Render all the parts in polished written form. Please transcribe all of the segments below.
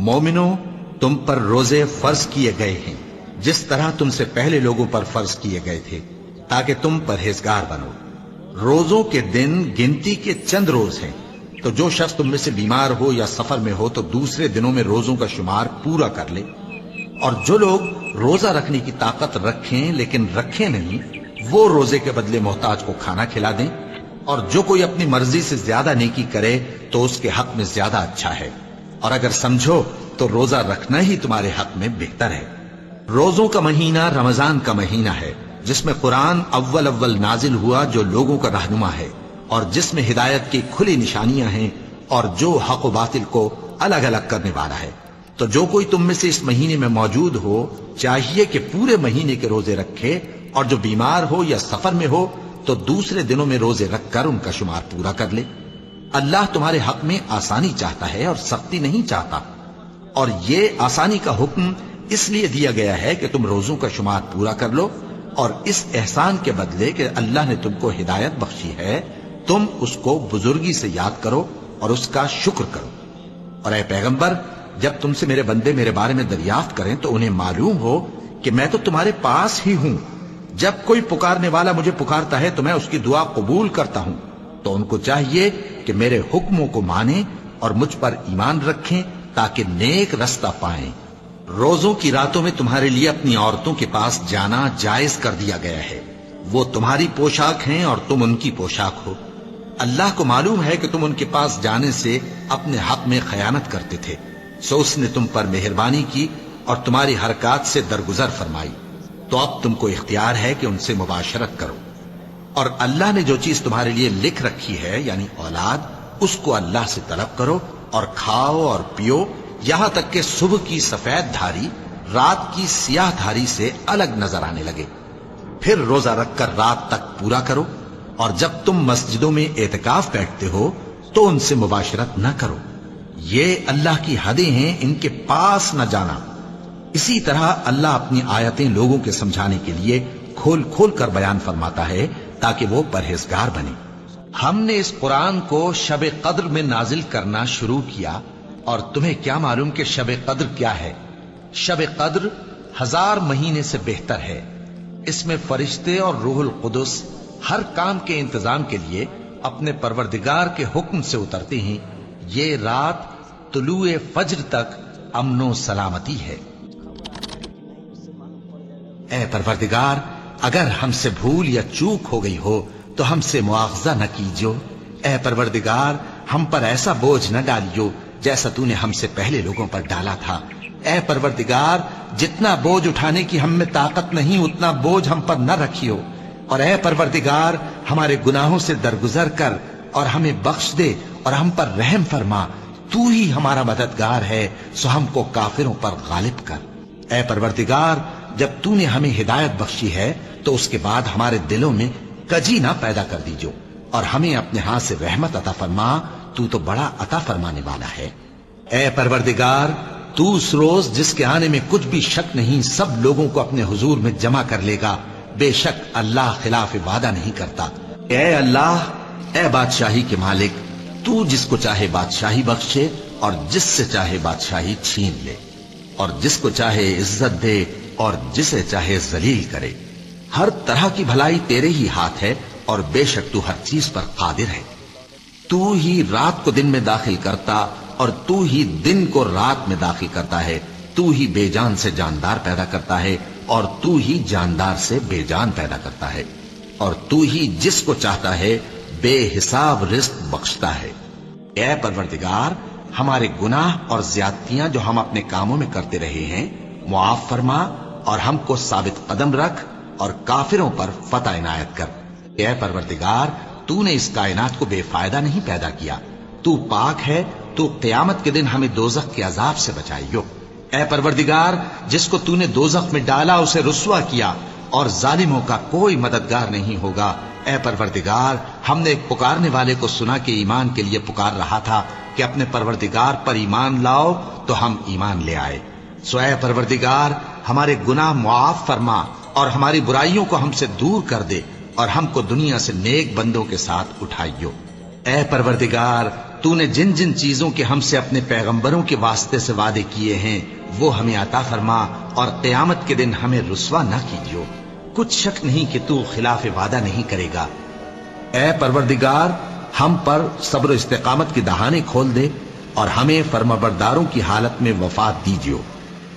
मोमिनो, तुम पर रोजे फर्ज किए गए हैं जिस तरह तुमसे पहले लोगों पर फर्ज किए गए थे, ताकि तुम परहेजगार बनो। रोजों के दिन गिनती के चंद रोज हैं, तो जो शख्स तुम में से बीमार हो या सफर में हो तो दूसरे दिनों में रोजों का शुमार पूरा कर ले। और जो लोग रोजा रखने की ताकत रखें लेकिन रखें नहीं, वो रोजे के बदले मोहताज को खाना खिला दें। और जो कोई अपनी मर्जी से ज्यादा नेकी करे तो उसके हक में ज्यादा अच्छा है। और अगर समझो तो रोजा रखना ही तुम्हारे हक में बेहतर है। रोजों का महीना रमजान का महीना है, जिसमें कुरान अव्वल अव्वल नाजिल हुआ, जो लोगों का रहनुमा है और जिसमें हिदायत की खुली निशानियां हैं और जो हक व बातिल को अलग अलग करने वाला है। तो जो कोई तुम में से इस महीने में मौजूद हो, चाहिए कि पूरे महीने के रोजे रखे, और जो बीमार हो या सफर में हो तो दूसरे दिनों में रोजे रखकर उनका शुमार पूरा कर ले। अल्लाह तुम्हारे हक में आसानी चाहता है और सख्ती नहीं चाहता। और ये आसानी का हुक्म इसलिए दिया गया है कि तुम रोजों का शुमार पूरा कर लो, और इस एहसान के बदले कि अल्लाह ने तुमको हिदायत बख्शी है, तुम उसको बुजुर्गी से याद करो और उसका शुक्र करो। और ऐ पैगंबर, जब तुमसे मेरे बंदे मेरे बारे में दरियाफ्त करें तो उन्हें मालूम हो कि मैं तो तुम्हारे पास ही हूं। जब कोई पुकारने वाला मुझे पुकारता है तो मैं उसकी दुआ कबूल करता हूं। तो उनको चाहिए कि मेरे हुक्मों को माने और मुझ पर ईमान रखें, ताकि नेक रास्ता पाएं। रोजों की रातों में तुम्हारे लिए अपनी औरतों के पास जाना जायज कर दिया गया है। वो तुम्हारी पोशाक हैं और तुम उनकी पोशाक हो। अल्लाह को मालूम है कि तुम उनके पास जाने से अपने हक में खयानत करते थे, सो उसने तुम पर मेहरबानी की और तुम्हारी हरकत से दरगुजर फरमाई। तो अब तुमको इख्तियार है कि उनसे मुबाशरत करो। और अल्लाह ने जो चीज तुम्हारे लिए लिख रखी है, यानी औलाद, उसको अल्लाह से तलब करो और खाओ और पियो, यहां तक कि सुबह की सफेद धारी रात की सियाह धारी से अलग नजर आने लगे। फिर रोजा रखकर रात तक पूरा करो। और जब तुम मस्जिदों में एतकाफ बैठते हो तो उनसे मुबाशरत न करो। ये अल्लाह की हदें हैं, इनके पास न जाना। इसी तरह अल्लाह अपनी आयतें लोगों के समझाने के लिए खोल खोल कर बयान फरमाता है, ताकि वो परहेजगार बने। हमने इस कुरान को शब कद्र में नाजिल करना शुरू किया, और तुम्हें क्या मालूम कि शब कद्र क्या है? शब कद्र 1000 महीने से बेहतर है। इसमें फरिश्ते और रूहुल कुदस हर काम के इंतजाम के लिए अपने परवरदिगार के हुक्म से उतरते हैं। ये रात तुलुए फज्र तक अमनो सलामती है। ऐ परवरदिगार, अगर हमसे भूल या चूक हो गई हो तो हमसे मुआवजा न कीजियो। ऐ परवरदिगार, हम पर ऐसा बोझ न डालियो जैसा तूने हमसे पहले लोगों पर डाला था। ऐ परवरदिगार, जितना बोझ उठाने की हम में ताकत नहीं, उतना बोझ हम पर न रखियो। और ऐ परवरदिगार, हमारे गुनाहों से दरगुजर कर और हमें बख्श दे और हम पर रहम फरमा। तू ही हमारा मददगार है, सो हमको काफिरों पर गालिब कर। ऐ परवरदिगार, जब तूने हमें हिदायत बख्शी है तो उसके बाद हमारे दिलों में कजी ना पैदा कर दीजो, और हमें अपने हाथ से रहमत अता फरमा। तू तो बड़ा अता फरमाने वाला है। ऐ परवरदिगार, तू उस रोज जिसके आने में कुछ भी शक नहीं सब लोगों को अपने हुजूर में जमा कर लेगा। बेशक अल्लाह खिलाफ वादा नहीं करता। ऐ अल्लाह, ऐ बादशाही के मालिक, तू जिसको चाहे बादशाही बख्शे और जिससे चाहे बादशाही छीन ले, और जिसको चाहे इज्जत दे और जिसे चाहे जलील करे। हर तरह की भलाई तेरे ही हाथ है, और बेशक तू हर चीज पर कादिर है। तू ही रात को दिन में दाखिल करता और तू ही दिन को रात में दाखिल करता है। तू ही बेजान से जानदार पैदा करता है और तू ही जानदार से बेजान पैदा करता है। और तू ही जिसको चाहता है बेहिसाब रिस्क बख्शता है। ऐ परवरदिगार, हमारे गुनाह और ज्यादतियां जो हम अपने कामों में करते रहे हैं मुआफ फरमा, और हमको साबित कदम रख और काफिरों पर फतह इनायत कर। ऐ परवरदिगार, तूने इस कायनात को बेफायदा नहीं पैदा किया। तू पाक है, तू क़यामत के दिन हमें दोज़ख के अजाब से बचाइयो। ऐ परवरदिगार, जिसको तूने दोज़ख में डाला उसे रुस्वा किया, और जालिमों का कोई मददगार नहीं होगा। ऐ परवरदिगार, हमने एक पुकारने वाले को सुना कि ईमान के लिए पुकार रहा था कि अपने परवरदिगार पर ईमान लाओ, तो हम ईमान ले आए। सो ऐ परवरदिगार, हमारे गुनाह मुआफ फरमा और हमारी बुराइयों को हमसे दूर कर दे, और हमको दुनिया से नेक बंदों के साथ उठाइयो। ऐ परवरदिगार, تو نے جن جن چیزوں کے ہم سے اپنے پیغمبروں کے واسطے سے وعدے کیے ہیں وہ ہمیں عطا فرما، اور قیامت کے دن ہمیں رسوا نہ کیجو۔ کچھ شک نہیں کہ تو خلاف وعدہ نہیں کرے گا۔ اے پروردگار، ہم پر صبر و استقامت کی دہانے کھول دے اور ہمیں فرمانبرداروں کی حالت میں وفات دیجیو۔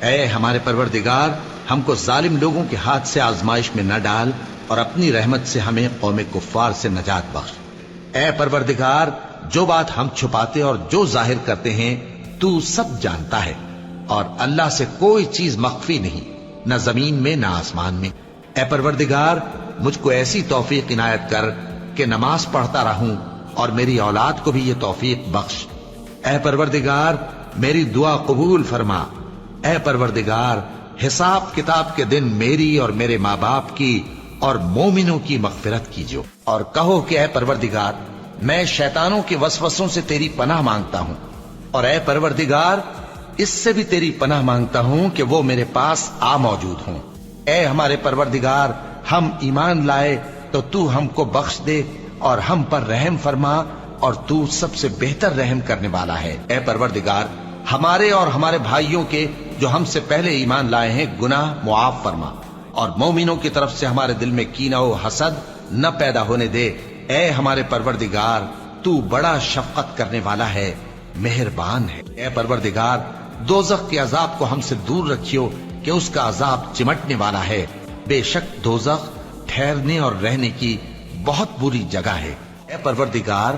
اے ہمارے پروردگار، ہم کو ظالم لوگوں کے ہاتھ سے آزمائش میں نہ ڈال اور اپنی رحمت سے ہمیں قوم کفار سے نجات بخش۔ اے پروردگار، جو بات ہم چھپاتے اور جو ظاہر کرتے ہیں تو سب جانتا ہے، اور اللہ سے کوئی چیز مخفی نہیں، نہ زمین میں نہ آسمان میں۔ اے پروردگار، مجھ کو ایسی توفیق عنایت کر کہ نماز پڑھتا رہوں، اور میری اولاد کو بھی یہ توفیق بخش۔ اے پروردگار، میری دعا قبول فرما۔ اے پروردگار، حساب کتاب کے دن میری اور میرے ماں باپ کی اور مومنوں کی مغفرت کیجو، اور کہو کہ اے پروردگار، میں شیطانوں کے وسوسوں سے تیری پناہ مانگتا ہوں، اور اے پروردگار، اس سے بھی تیری پناہ مانگتا ہوں کہ وہ میرے پاس آ موجود ہوں۔ اے ہمارے پروردگار، ہم ایمان لائے تو ہم کو بخش دے اور ہم پر رحم فرما، اور تو سب سے بہتر رحم کرنے والا ہے۔ اے پروردگار، ہمارے اور ہمارے بھائیوں کے جو ہم سے پہلے ایمان لائے ہیں گناہ معاف فرما، اور مومنوں کی طرف سے ہمارے دل میں کینہ و حسد نہ پیدا ہونے دے۔ اے ہمارے پروردگار، تو بڑا شفقت کرنے والا ہے، مہربان ہے۔ اے پروردگار، دوزخ کے عذاب کو ہم سے دور رکھیو کہ اس کا عذاب چمٹنے والا ہے۔ بے شک دوزخ ٹھہرنے اور رہنے کی بہت بری جگہ ہے۔ اے پروردگار،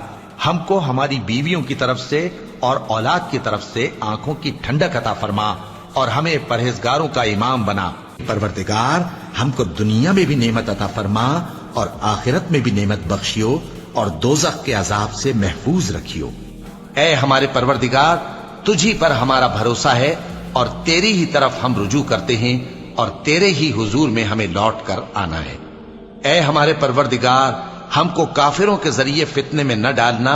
ہم کو ہماری بیویوں کی طرف سے اور اولاد کی طرف سے آنکھوں کی ٹھنڈک عطا فرما، اور ہمیں پرہیزگاروں کا امام بنا۔ پروردگار، ہم کو دنیا میں بھی نعمت عطا فرما اور آخرت میں بھی نعمت بخشیو، اور دوزخ کے عذاب سے محفوظ رکھیو۔ اے ہمارے پروردگار، تجھی پر ہمارا بھروسہ ہے، اور تیری ہی طرف ہم رجوع کرتے ہیں، اور تیرے ہی حضور میں ہمیں لوٹ کر آنا ہے۔ اے ہمارے پروردگار، ہم کو کافروں کے ذریعے فتنے میں نہ ڈالنا،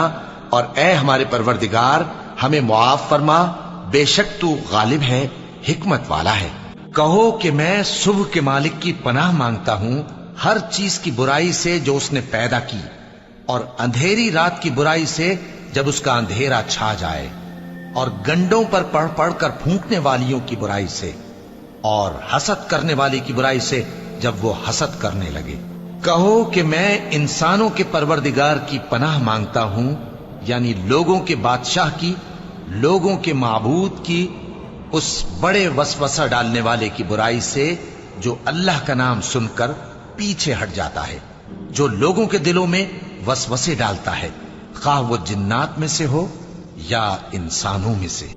اور اے ہمارے پروردگار، ہمیں معاف فرما، بے شک تو غالب ہے، حکمت والا ہے۔ کہو کہ میں صبح کے مالک کی پناہ مانگتا ہوں ہر چیز کی برائی سے جو اس نے پیدا کی، اور اندھیری رات کی برائی سے جب اس کا اندھیرا چھا جائے، اور گنڈوں پر پڑھ پڑھ کر پھونکنے والیوں کی برائی سے، اور حسد کرنے والی کی برائی سے جب وہ حسد کرنے لگے۔ کہو کہ میں انسانوں کے پروردگار کی پناہ مانگتا ہوں، یعنی لوگوں کے بادشاہ کی، لوگوں کے معبود کی، اس بڑے وسوسہ ڈالنے والے کی برائی سے جو اللہ کا نام سن کر پیچھے ہٹ جاتا ہے، جو لوگوں کے دلوں میں وسوسے ڈالتا ہے، خواہ وہ جنات میں سے ہو یا انسانوں میں سے۔